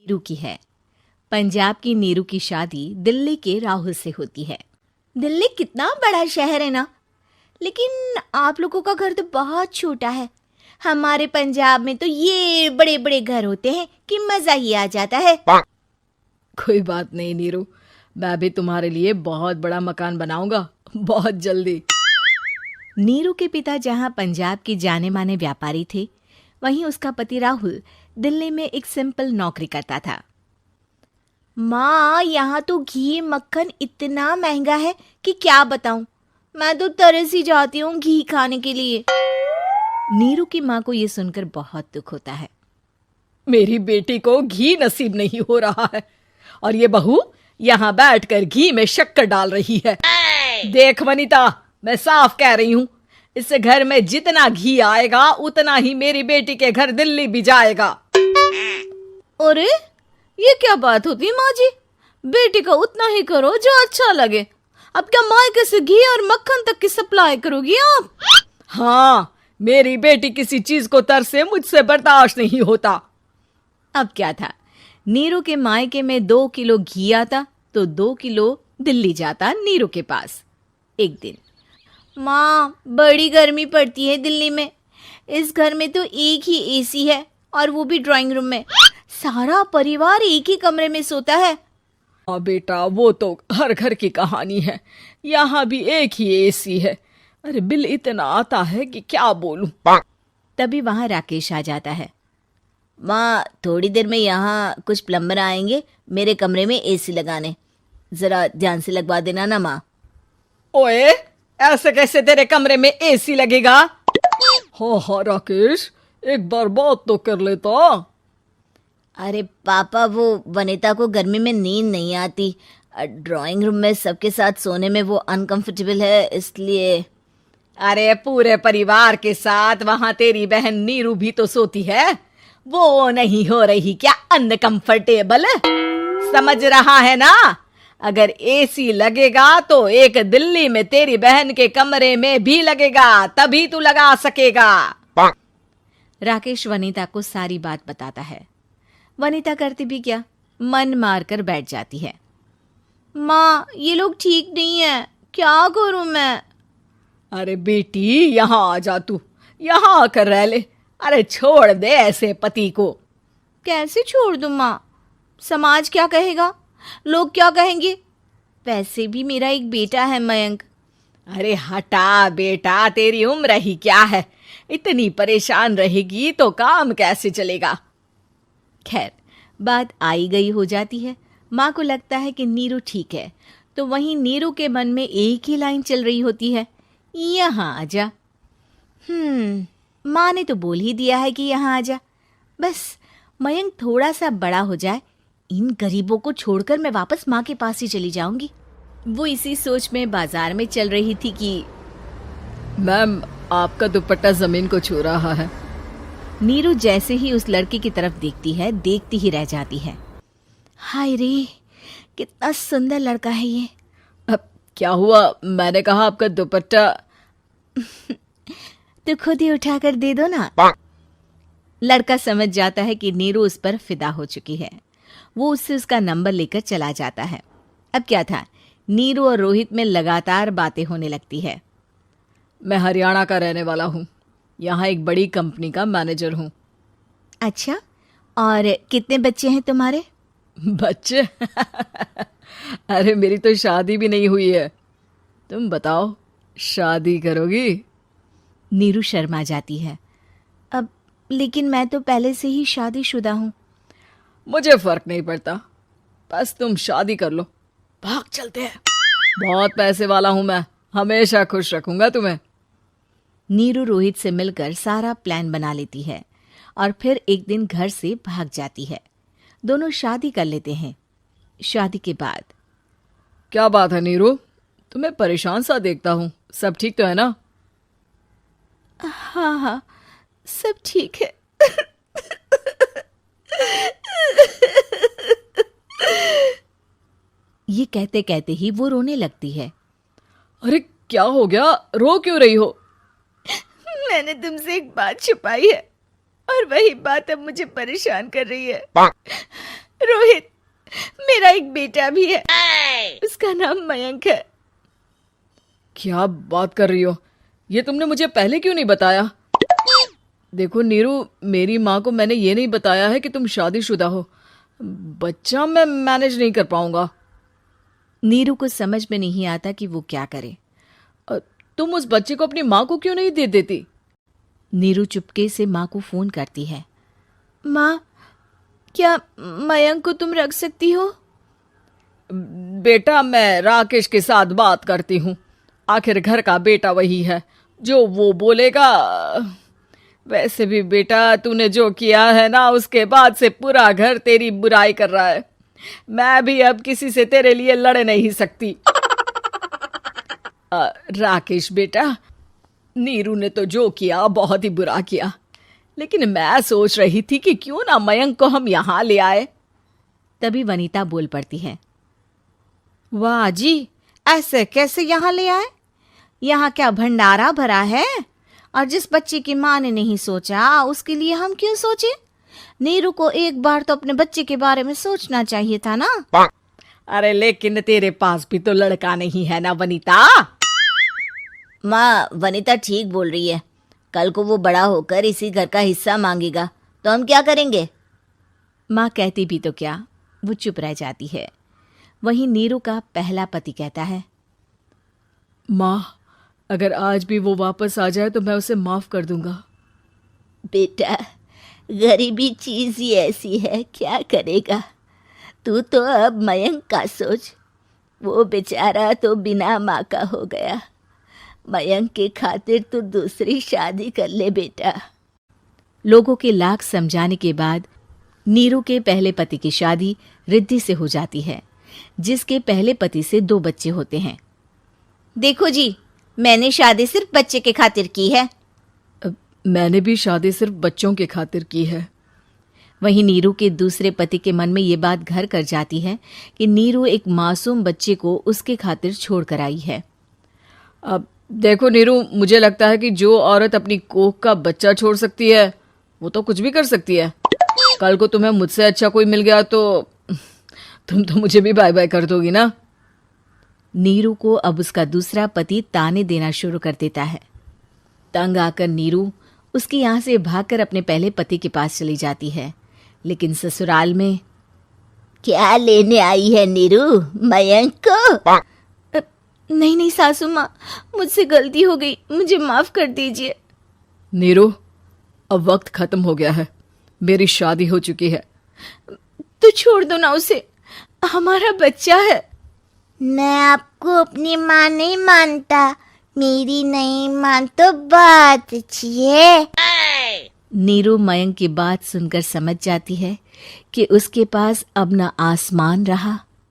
नीरू की है। पंजाब की नीरू की शादी दिल्ली के राहुल से होती है। दिल्ली कितना बड़ा शहर है ना, लेकिन आप लोगों का घर तो बहुत छोटा है। हमारे पंजाब में तो ये बड़े बड़े घर होते हैं कि मजा ही आ जाता है। कोई बात नहीं नीरू, मैं भी तुम्हारे लिए बहुत बड़ा मकान बनाऊंगा बहुत जल्दी। नीरू के पिता जहां पंजाब के जाने माने व्यापारी थे, वहीं उसका पति राहुल दिल्ली में एक सिंपल नौकरी करता था। माँ, यहाँ तो घी मक्खन इतना महंगा है कि क्या बताऊं। मैं तो तरस ही जाती हूँ घी खाने के लिए। नीरू की माँ को ये सुनकर बहुत दुख होता है। मेरी बेटी को घी नसीब नहीं हो रहा है और ये बहू यहाँ बैठकर घी में शक्कर डाल रही है। देख वनिता, मैं साफ कह रही हूँ, इस घर में जितना घी आएगा उतना ही मेरी बेटी के घर दिल्ली भी जाएगा। अरे ये क्या बात होती है माँ जी? बेटी का उतना ही करो जो अच्छा लगे। अब क्या मायके से घी और मक्खन तक की सप्लाई करोगी आप? हाँ, मेरी बेटी किसी चीज को तरसे मुझसे बर्दाश्त नहीं होता। अब क्या था, नीरू के मायके में 2 किलो घी आता तो 2 किलो दिल्ली जाता नीरू के पास। एक दिन, माँ बड़ी गर्मी पड़ती है दिल्ली में। इस घर में तो एक ही एसी है और वो भी ड्राइंग रूम में। सारा परिवार एक ही कमरे में सोता है। हाँ बेटा, वो तो हर घर की कहानी है। यहाँ भी एक ही एसी है। अरे बिल इतना आता है कि क्या बोलूं। तभी वहां राकेश आ जाता है। माँ, थोड़ी देर में यहाँ कुछ प्लम्बर आएंगे मेरे कमरे में एसी लगाने। जरा ध्यान से लगवा देना ना माँ। ओए, ऐसे कैसे तेरे कमरे में एसी लगेगा? हाँ राकेश, एक बार बात तो कर लेता। अरे पापा, वो वनिता को गर्मी में नींद नहीं आती। ड्राइंग रूम में सबके साथ सोने में वो अनकंफर्टेबल है, इसलिए। अरे पूरे परिवार के साथ वहां तेरी बहन नीरू भी तो सोती है। वो नहीं हो रही क्या अनकंफर्टेबल? समझ रहा है ना? अगर एसी लगेगा तो एक दिल्ली में तेरी बहन के कमरे में भी लगेगा, तभी तू लगा सकेगा। राकेश वनिता को सारी बात बताता है। वनिता करती भी क्या, मन मार कर बैठ जाती है। माँ, ये लोग ठीक नहीं है, क्या करूं मैं? अरे बेटी, यहाँ आ जा, तू यहाँ आकर रह ले। अरे छोड़ दे ऐसे पति को। कैसे छोड़ दूं माँ? समाज क्या कहेगा, लोग क्या कहेंगे? वैसे भी मेरा एक बेटा है मयंक। अरे हटा बेटा, तेरी उम्र ही क्या है? इतनी परेशान रहेगी तो काम कैसे चलेगा? खैर, बात आई गई हो जाती है। माँ को लगता है कि नीरू ठीक है, तो वहीं नीरू के मन में एक ही लाइन चल रही होती है, यहाँ आजा। माँ ने तो बोल ही दिया है कि यहाँ आजा। बस मयंक थोड़ा सा बड़ा हो जाए, इन गरीबों को छोड़कर मैं वापस माँ के पास ही चली जाऊंगी। वो इसी सोच में बाजार में चल रही थी कि मैम, आपका दुपट्टा जमीन को छू रहा है। नीरू जैसे ही उस लड़के की तरफ देखती है, देखती ही रह जाती है। हाय रे, कितना सुंदर लड़का है ये। अब क्या हुआ? मैंने कहा आपका दुपट्टा। तो खुद ही उठाकर दे दो ना। लड़का समझ जाता है कि नीरू उस पर फिदा हो चुकी है। वो उससे उसका नंबर लेकर चला जाता है। अब क्या था, नीरू और रोहित में लगातार बातें होने लगती है। मैं हरियाणा का रहने वाला हूँ, यहाँ एक बड़ी कंपनी का मैनेजर हूँ। अच्छा, और कितने बच्चे हैं तुम्हारे? बच्चे? अरे मेरी तो शादी भी नहीं हुई है। तुम बताओ, शादी करोगी? नीरू शर्मा जाती है। अब लेकिन मैं तो पहले से ही शादीशुदा हूँ। मुझे फर्क नहीं पड़ता, बस तुम शादी कर लो। भाग चलते हैं, बहुत पैसे वाला हूँ मैं, हमेशा खुश रखूंगा तुम्हें। नीरू रोहित से मिलकर सारा प्लान बना लेती है और फिर एक दिन घर से भाग जाती है। दोनों शादी कर लेते हैं। शादी के बाद, क्या बात है नीरू, तुम्हें परेशान सा देखता हूँ, सब ठीक तो है ना? हाँ हाँ, सब ठीक है। ये कहते कहते ही वो रोने लगती है। अरे क्या हो गया, रो क्यों रही हो? मैंने तुमसे एक बात छुपाई है और वही बात अब मुझे परेशान कर रही है। मेरा एक बेटा भी है, उसका नाम मयंक है। क्या बात कर रही हो? ये तुमने मुझे पहले क्यों नहीं बताया? देखो नीरू, मेरी माँ को मैंने ये नहीं बताया है कि तुम शादीशुदा हो। बच्चा मैं मैनेज नहीं कर पाऊंगा। नीरू को समझ में नहीं आता कि वो क्या करे। तुम उस बच्चे को अपनी माँ को क्यों नहीं दे देती? नीरू चुपके से माँ को फोन करती है। माँ, क्या मयंक को तुम रख सकती हो? बेटा, मैं राकेश के साथ बात करती हूँ। आखिर घर का बेटा वही है, जो वो बोलेगा। वैसे भी बेटा, तूने जो किया है ना, उसके बाद से पूरा घर तेरी बुराई कर रहा है। मैं भी अब किसी से तेरे लिए लड़ नहीं सकती। राकेश बेटा, नीरू ने तो जो किया बहुत ही बुरा किया, लेकिन मैं सोच रही थी कि क्यों ना मयंक को हम यहाँ ले आए। तभी वनीता बोल पड़ती है। वाह जी, ऐसे कैसे यहाँ ले आए? यहाँ क्या भंडारा भरा है? और जिस बच्चे की माँ ने नहीं सोचा, उसके लिए हम क्यों सोचे? नीरू को एक बार तो अपने बच्चे के बारे में सोचना चाहिए था ना। अरे लेकिन तेरे पास भी तो लड़का नहीं है ना वनीता। माँ, वनीता ठीक बोल रही है। कल को वो बड़ा होकर इसी घर का हिस्सा मांगेगा तो हम क्या करेंगे? माँ कहती भी तो क्या, वो चुप रह जाती है। वहीं नीरू का पहला पति कहता है। माँ, अगर आज भी वो वापस आ जाए तो मैं उसे माफ कर दूंगा। बेटा, गरीबी चीज ही ऐसी है, क्या करेगा? तू तो अब मयंक का सोच। वो बेचारा तो बिना माँ का हो गया। मयंक के खातिर तू दूसरी शादी कर ले बेटा। लोगों के लाख समझाने के बाद नीरू के पहले पति की शादी रिद्धि से हो जाती है, जिसके पहले पति से 2 बच्चे होते हैं। देखो जी, मैंने शादी सिर्फ बच्चे के खातिर की है। मैंने भी शादी सिर्फ बच्चों के खातिर की है। वहीं नीरू के दूसरे पति के मन में ये बात घर कर जाती है कि नीरू एक मासूम बच्चे को उसके खातिर छोड़ कर आई है। अब देखो नीरू, मुझे लगता है कि जो औरत अपनी कोख का बच्चा छोड़ सकती है, वो तो कुछ भी कर सकती है। कल को तुम्हें मुझसे अच्छा कोई मिल गया तो तुम तो मुझे भी बाय बाय कर दोगी ना। नीरू को अब उसका दूसरा पति ताने देना शुरू कर देता है। तंग आकर नीरू उसके यहाँ से भागकर अपने पहले पति के पास चली जाती है, लेकिन ससुराल में क्या लेने आई है नीरू, मयंक को? नहीं नहीं सासू माँ, मुझसे गलती हो गई, मुझे माफ कर दीजिए। नीरू, अब वक्त खत्म हो गया है, मेरी शादी हो चुकी है। तो छोड़ दो ना उसे, हमारा बच्चा है। मैं आपको अपनी माँ नहीं मानता, मेरी नहीं मान तो बात अच्छी है। नीरू मयंक की बात सुनकर समझ जाती है कि उसके पास अब न आसमान रहा